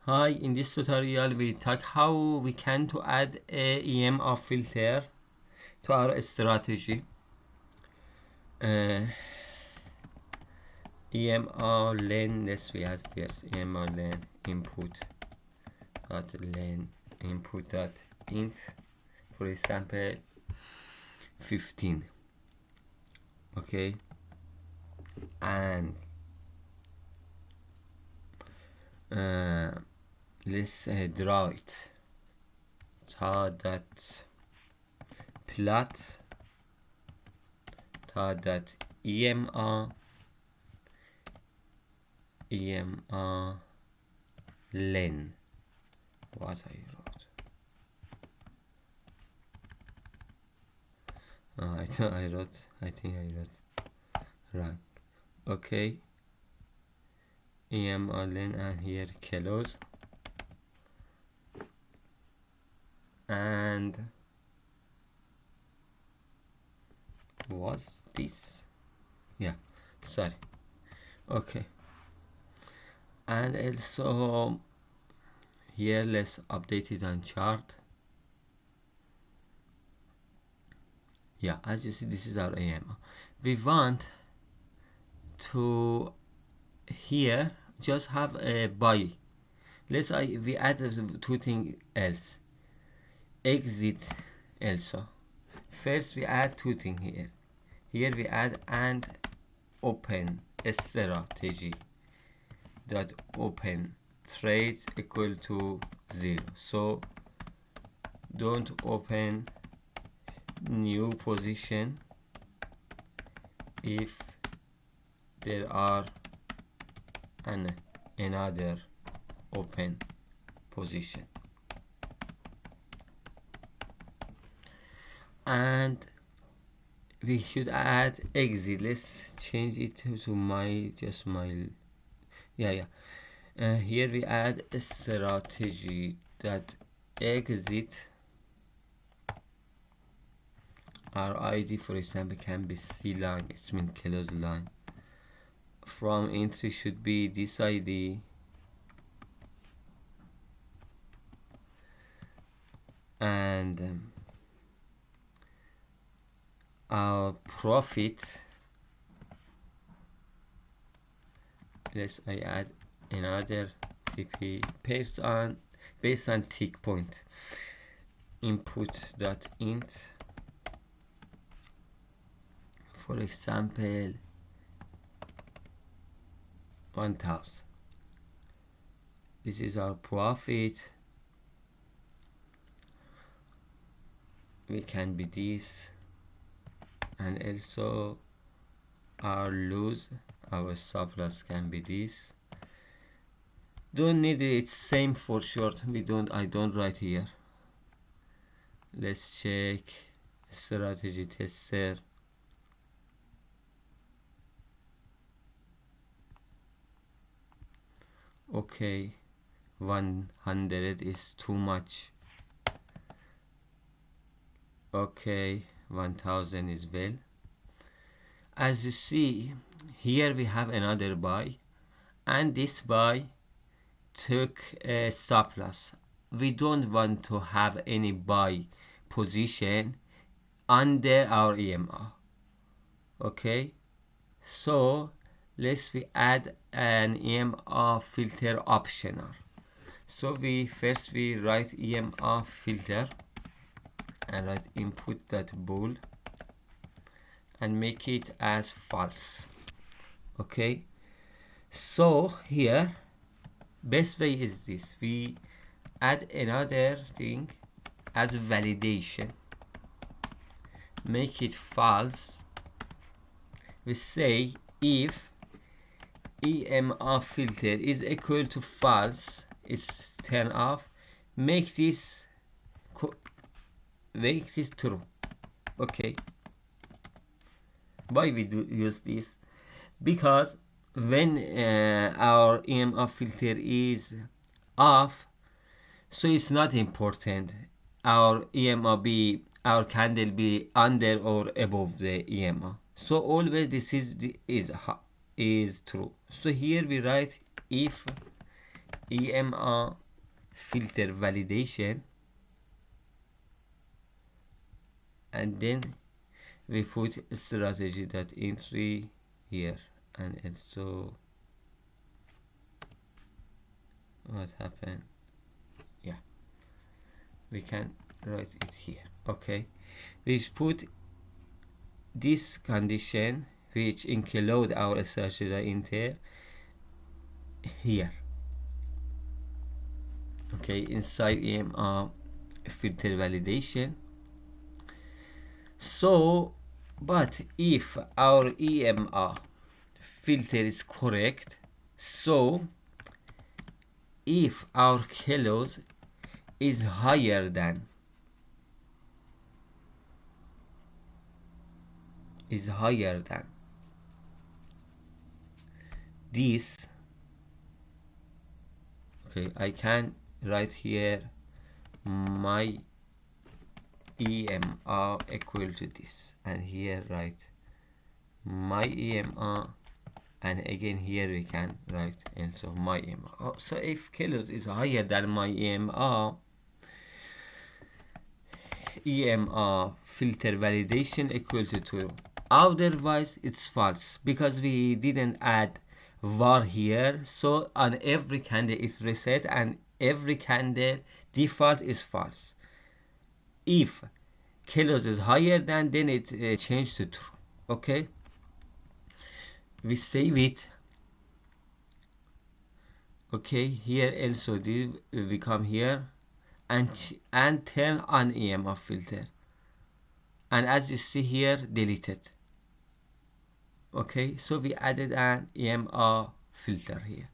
Hi, in this tutorial we talk how we can to add a EMA filter to our strategy. EMA len, we add first EMA len input dot len input dot int, for example 15. Okay, and let's draw it. Dot plot dot EMA len. What I wrote? I think I wrote right. Okay, EMA len, and here close, and what's this? Yeah, sorry. Okay, and also here let's update it on chart. Yeah, as you see, this is our EMA. We want to here just have a buy. We add two things else. Exit also. First we add two things here. Here we add and open strategy dot open trades equal to 0. So don't open new position if there are another open position. And we should add exit. Let's change it to my here we add a strategy that exit. Our ID, for example, can be C line, it means close line. From entry should be this ID, and our profit, I add another TP based on tick point. Input dot int, for example 1000. This is our profit. We can be this, and also our lose, our stop loss can be this. Don't need it same for short. I don't write here. Let's check strategy tester. Okay, 100 is too much. Okay, 1000 is well. As you see, here we have another buy, and this buy took a stop loss. We don't want to have any buy position under our EMA. Okay, so we add an EMA filter optional. So we write EMA filter and write input that bool and make it as false. Okay, so here best way is this: we add another thing as validation, make it false. We say if EMA filter is equal to false, it's turn off. Make this true. Okay, why we use this? Because when our EMA filter is off, so it's not important our our candle be under or above the EMA. So always this is true. So here we write if EMA filter validation, and then we put strategy.entry here, and also what happened, yeah, we can write it here. Okay, we put this condition which include our strategy.enter here, okay, inside EMA filter validation. So but if our EMA filter is correct, so if our kilos is higher than this, okay, I can write here my EMA equal to this, and here write my EMA, and again here we can write also my EMA. Oh, so if kilos is higher than my EMA filter validation equal to true, otherwise it's false, because we didn't add var here. So on every candle it's reset, and every candle default is false. If kilos is higher than, then it changed to true. Okay, we save it. Okay, here also we come here and turn on EMA filter, and as you see here, deleted. Okay, so we added an EMA filter here.